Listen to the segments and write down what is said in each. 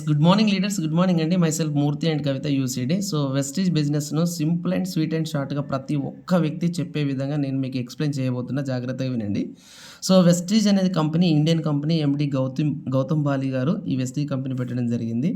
Good morning leaders. Good morning అండి. Myself Murthy and Kavitha UCD. So Vestige బిజినెస్ను simple and sweet and షార్ట్గా ప్రతి ఒక్క వ్యక్తి చెప్పే విధంగా నేను మీకు ఎక్స్ప్లెయిన్ చేయబోతున్నా, జాగ్రత్తగా వినండి. సో వెస్టీజ్ అనేది కంపెనీ ఇండియన్ కంపెనీ. ఎండి గౌతమ్ బాలి గారు ఈ వెస్టీజ్ కంపెనీ పెట్టడం జరిగింది.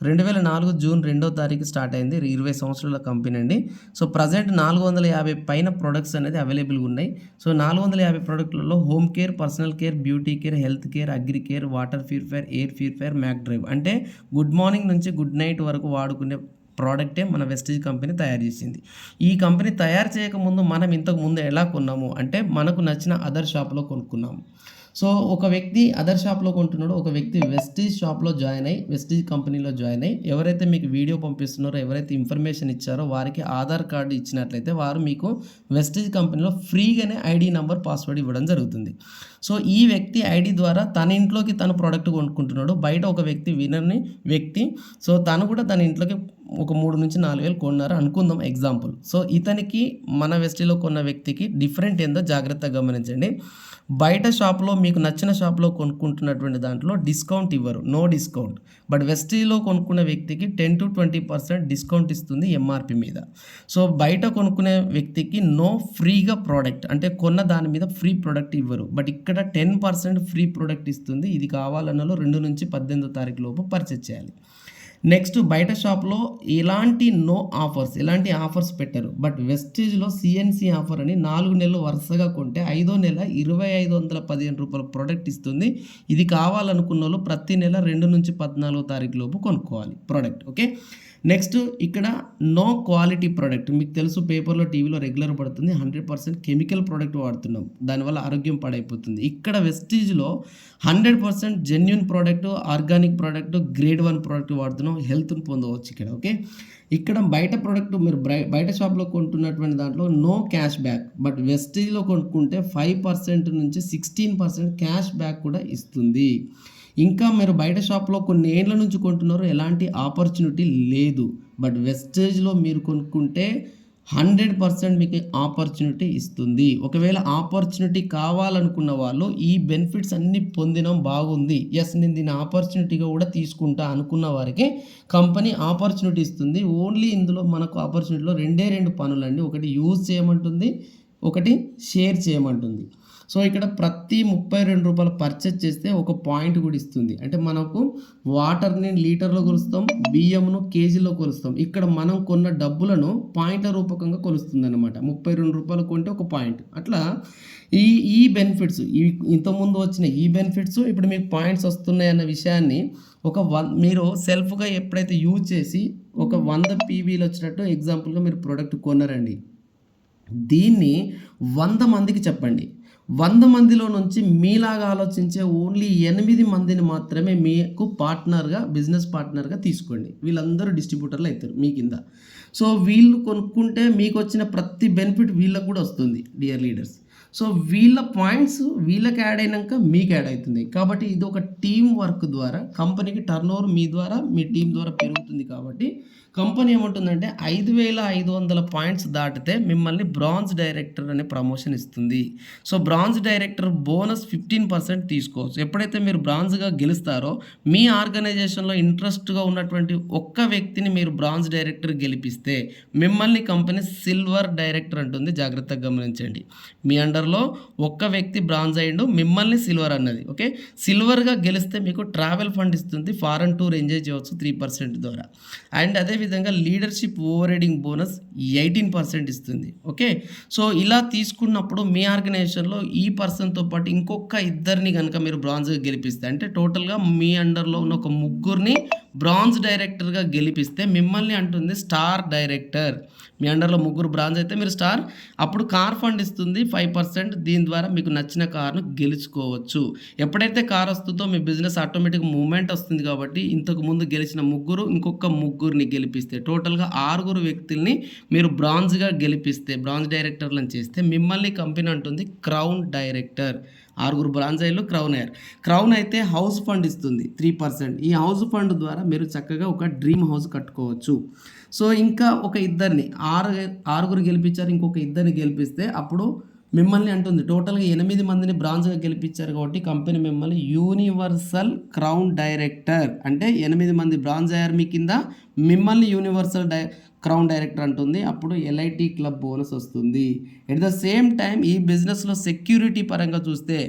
2004 జూన్ 2వ తారీఖు స్టార్ట్ అయింది. 20 సంవత్సరాల కంపెనీ అండి. సో ప్రజెంట్ 450 పైన ప్రొడక్ట్స్ అనేది అవైలబుల్గా ఉన్నాయి. సో 450 ప్రొడక్ట్లలో home care, personal care, beauty care, health care, agri care, water purifier, air purifier, మ్యాక్ డ్రైవ్ అంటే గుడ్ మార్నింగ్ నుంచి గుడ్ నైట్ వరకు వాడుకునే ప్రోడక్టే మన వెస్టీజ్ కంపెనీ తయారు చేసింది. ఈ కంపెనీ తయారు చేయకముందు మనం ఇంతకు ముందు ఎలా కొన్నాము అంటే మనకు నచ్చిన అదర్ షాప్లో కొనుక్కున్నాము. సో ఒక వ్యక్తి అదర్ షాప్లో కొంటున్నాడు, ఒక వ్యక్తి వెస్టీజ్ షాప్లో జాయిన్ అయ్యి వెస్టీజ్ కంపెనీలో జాయిన్ అయ్యి ఎవరైతే మీకు వీడియో పంపిస్తున్నారో, ఎవరైతే ఇన్ఫర్మేషన్ ఇచ్చారో వారికి ఆధార్ కార్డు ఇచ్చినట్లయితే వారు మీకు వెస్టీజ్ కంపెనీలో ఫ్రీగానే ఐడి నెంబర్, పాస్వర్డ్ ఇవ్వడం జరుగుతుంది. సో ఈ వ్యక్తి ఐడి ద్వారా తన ఇంట్లోకి తను ప్రోడక్ట్ కొనుక్కుంటున్నాడు. బయట ఒక వ్యక్తి వినని వ్యక్తి, సో తను కూడా తన ఇంట్లోకి ఒక 3 నుంచి 4 వేలు కొన్నారు అనుకుందాం ఎగ్జాంపుల్. సో ఇతనికి మన వెస్టీలో కొన్న వ్యక్తికి డిఫరెంట్ ఏందో జాగ్రత్తగా గమనించండి. బయట షాప్లో మీకు నచ్చిన షాప్లో కొనుక్కుంటున్నటువంటి దాంట్లో డిస్కౌంట్ ఇవ్వరు, నో డిస్కౌంట్. బట్ వెస్టీలో కొనుక్కునే వ్యక్తికి 10 to 20% డిస్కౌంట్ ఇస్తుంది ఎంఆర్పి మీద. సో బయట కొనుక్కునే వ్యక్తికి నో ఫ్రీగా ప్రోడక్ట్ అంటే కొన్న దాని మీద ఫ్రీ ప్రోడక్ట్ ఇవ్వరు. బట్ ఇక్కడ 10% ఫ్రీ ప్రోడక్ట్ ఇస్తుంది. ఇది కావాలన్నలో 2 నుంచి 18వ తారీఖు లోపు పర్చేజ్ చేయాలి. నెక్స్ట్ బయట షాప్లో ఎలాంటి ఎలాంటి ఆఫర్స్ పెట్టరు. బట్ వెస్టీజ్లో సిఎన్సి ఆఫర్ అని 4 నెలలు వరుసగా కొంటే 5వ నెల 2515 రూపాయల ప్రోడక్ట్ ఇస్తుంది. ఇది కావాలనుకున్న వాళ్ళు ప్రతి నెల 2 నుంచి 14వ తారీఖు లోపు కొనుక్కోవాలి ప్రోడక్ట్. ఓకే, నెక్స్ట్ ఇక్కడ నో క్వాలిటీ ప్రోడక్ట్. మీకు తెలుసు పేపర్లో, టీవీలో రెగ్యులర్ పడుతుంది. 100% కెమికల్ ప్రోడక్ట్ వాడుతున్నాం, దానివల్ల ఆరోగ్యం పాడైపోతుంది. ఇక్కడ వెస్టీజ్లో 100% genuine product, organic product, grade 1 product వాడుతున్నాం. హెల్త్ని పొందవచ్చు ఇక్కడ. ఓకే, ఇక్కడ బయట ప్రోడక్ట్ మీరు బయట షాప్లో కొంటున్నటువంటి దాంట్లో నో క్యాష్ బ్యాక్. బట్ వెస్టీజ్లో కొనుక్కుంటే 5% నుంచి 16% క్యాష్ బ్యాక్ కూడా ఇస్తుంది. ఇంకా మీరు బయట షాప్లో కొన్ని ఏళ్ళ నుంచి కొంటున్నారు, ఎలాంటి ఆపర్చునిటీ లేదు. బట్ వెస్టేజ్లో మీరు కొనుక్కుంటే 100% మీకు ఆపర్చునిటీ ఇస్తుంది. ఒకవేళ ఆపర్చునిటీ కావాలనుకున్న వాళ్ళు ఈ బెనిఫిట్స్ అన్నీ పొందినం, బాగుంది, ఎస్ నేను దీని ఆపర్చునిటీగా కూడా తీసుకుంటా అనుకున్న వారికి కంపెనీ ఆపర్చునిటీ ఇస్తుంది. ఓన్లీ ఇందులో మనకు ఆపర్చునిటీలో 2 పనులండి. ఒకటి యూజ్ చేయమంటుంది, ఒకటి షేర్ చేయమంటుంది. సో ఇక్కడ ప్రతి 32 రూపాయలు పర్చేజ్ చేస్తే ఒక పాయింట్ కూడా ఇస్తుంది. అంటే మనకు వాటర్ని లీటర్లో కొలుస్తాం, బియ్యంను కేజీలో కొలుస్తాం. ఇక్కడ మనం కొన్న డబ్బులను పాయింట్ల రూపకంగా కొలుస్తుంది అనమాట. 32 రూపాయలు కొంటే ఒక పాయింట్. అట్లా ఈ బెనిఫిట్స్, ఇంతకుముందు వచ్చిన ఈ బెనిఫిట్స్ ఇప్పుడు మీకు పాయింట్స్ వస్తున్నాయి అన్న విషయాన్ని మీరు సెల్ఫ్గా ఎప్పుడైతే యూజ్ చేసి ఒక 100 పీవీలు వచ్చినట్టు ఎగ్జాంపుల్గా మీరు ప్రోడక్ట్ కొన్నారండి, దీన్ని 100 మందికి చెప్పండి. 100 మందిలో నుంచి మీలాగా ఆలోచించే ఓన్లీ 8 మందిని మాత్రమే మీకు బిజినెస్ పార్ట్నర్గా తీసుకోండి. వీళ్ళందరూ డిస్ట్రిబ్యూటర్లు అవుతారు మీ కింద. సో వీళ్ళు కొనుక్కుంటే మీకు వచ్చిన ప్రతి బెనిఫిట్ వీళ్ళకు కూడా వస్తుంది డియర్ లీడర్స్. సో వీళ్ళ పాయింట్స్ వీళ్ళకి యాడ్ అయినాక మీకు యాడ్ అవుతుంది. కాబట్టి ఇది ఒక టీం వర్క్ ద్వారా కంపెనీకి టర్నోవర్ మీ ద్వారా, మీ టీం ద్వారా పెరుగుతుంది. కాబట్టి కంపెనీ ఏమంటుందంటే 5500 పాయింట్స్ దాటితే మిమ్మల్ని బ్రాంజ్ డైరెక్టర్ అనే ప్రమోషన్ ఇస్తుంది. సో బ్రాంజ్ డైరెక్టర్ బోనస్ 15% తీసుకోవచ్చు. ఎప్పుడైతే మీరు బ్రాంజ్గా గెలుస్తారో మీ ఆర్గనైజేషన్లో ఇంట్రెస్ట్గా ఉన్నటువంటి ఒక్క వ్యక్తిని మీరు బ్రాంజ్ డైరెక్టర్ గెలిపిస్తే మిమ్మల్ని కంపెనీ సిల్వర్ డైరెక్టర్ అంటుంది. జాగ్రత్తగా గమనించండి. మీ అండర్లో ఒక్క వ్యక్తి బ్రాంజ్ అయ్యిండు, మిమ్మల్ని సిల్వర్ అన్నది. ఓకే, సిల్వర్గా గెలిస్తే మీకు ట్రావెల్ ఫండ్ ఇస్తుంది, ఫారెన్ టూర్ ఎంజాయ్ చేయవచ్చు 3% ద్వారా. అండ్ అదేవిధంగా లీడర్షిప్ ఓవర్ రైడింగ్ బోనస్ 18% ఇస్తుంది. ఓకే, సో ఇలా తీసుకున్నప్పుడు మీ ఆర్గనైజేషన్లో ఈ పర్సన్తో పాటు ఇంకొక 2 కనుక మీరు బ్రాంజ్గా గెలిపిస్తే, అంటే టోటల్గా మీ అండర్లో ఉన్న ఒక 3 బ్రాంజ్ డైరెక్టర్గా గెలిపిస్తే మిమ్మల్ని అంటుంది స్టార్ డైరెక్టర్. మీ అండర్లో 3 బ్రాంజ్ అయితే మీరు స్టార్. అప్పుడు కార్ ఫండ్ ఇస్తుంది 5%. దీని ద్వారా మీకు నచ్చిన కార్ను గెలుచుకోవచ్చు. ఎప్పుడైతే కార్ వస్తుందో మీ బిజినెస్ ఆటోమేటిక్ మూవ్మెంట్ వస్తుంది. కాబట్టి ఇంతకు ముందు గెలిచిన 3 ఇంకొక 3ని గెలిపిస్తే టోటల్గా 6 వ్యక్తుల్ని మీరు బ్రాంజ్గా గెలిపిస్తే, బ్రాంజ్ డైరెక్టర్లను చేస్తే మిమ్మల్ని కంపెనీ అంటుంది క్రౌన్ డైరెక్టర్. 6 బ్రాంజ్ అయ్యారు, క్రౌన్ అయితే హౌస్ ఫండ్ ఇస్తుంది 3%. ఈ హౌస్ ఫండ్ ద్వారా మీరు చక్కగా ఒక డ్రీమ్ హౌస్ కట్టుకోవచ్చు. సో ఇంకా ఒక 2 6 గెలిపించారు, ఇంకొక 2 గెలిపిస్తే అప్పుడు మిమ్మల్ని అంటుంది టోటల్గా 8 మందిని బ్రాంజ్గా గెలిపించారు కాబట్టి కంపెనీ మిమ్మల్ని యూనివర్సల్ క్రౌన్ డైరెక్టర్ అంటే 8 మంది బ్రాంజ్ అయ్యారు మీ కింద, మిమ్మల్ని యూనివర్సల్ క్రౌన్ డైరెక్టర్ అంటుంది. అప్పుడు ఎల్ఐటి క్లబ్ బోనస్ వస్తుంది. ఎట్ ద సేమ్ టైం ఈ బిజినెస్లో సెక్యూరిటీ పరంగా చూస్తే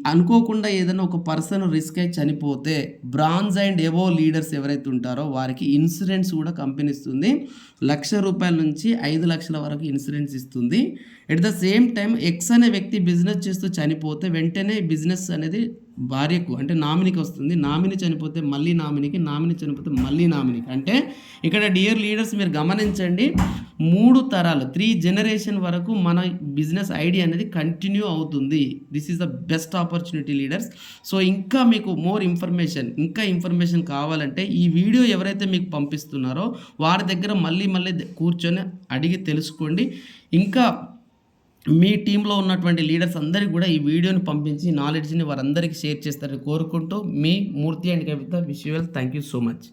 అనుకోకుండా ఏదైనా ఒక పర్సన్ రిస్క్ అయి చనిపోతే బ్రాంజ్ అండ్ ఎబో లీడర్స్ ఎవరైతే ఉంటారో వారికి ఇన్సూరెన్స్ కూడా కంపెనీ ఇస్తుంది. ₹1,00,000 నుంచి 5,00,000 వరకు ఇన్సూరెన్స్ ఇస్తుంది. At the same time X అనే వ్యక్తి బిజినెస్ చేస్తూ చనిపోతే వెంటనే బిజినెస్ అనేది భార్యకు అంటే నామినీకి వస్తుంది. నామినీ చనిపోతే మళ్ళీ నామినీకి, నామినీ చనిపోతే మళ్ళీ నామినీకి. అంటే ఇక్కడ డియర్ లీడర్స్ మీరు గమనించండి, 3 తరాలు 3 జనరేషన్ వరకు మన బిజినెస్ ఐడియా అనేది కంటిన్యూ అవుతుంది. This is the best opportunity leaders. So ఇంకా మీకు ఇంకా ఇన్ఫర్మేషన్ కావాలంటే ఈ వీడియో ఎవరైతే మీకు పంపిస్తున్నారో వారి దగ్గర మళ్ళీ కూర్చొని అడిగి తెలుసుకోండి. ఇంకా మీ టీంలో ఉన్నటువంటి లీడర్స్ అందరికీ కూడా ఈ వీడియోని పంపించి నాలెడ్జ్ని వారందరికీ షేర్ చేస్తారని కోరుకుంటూ మీ Murthy and Kavitha wish you well. Thank you so much.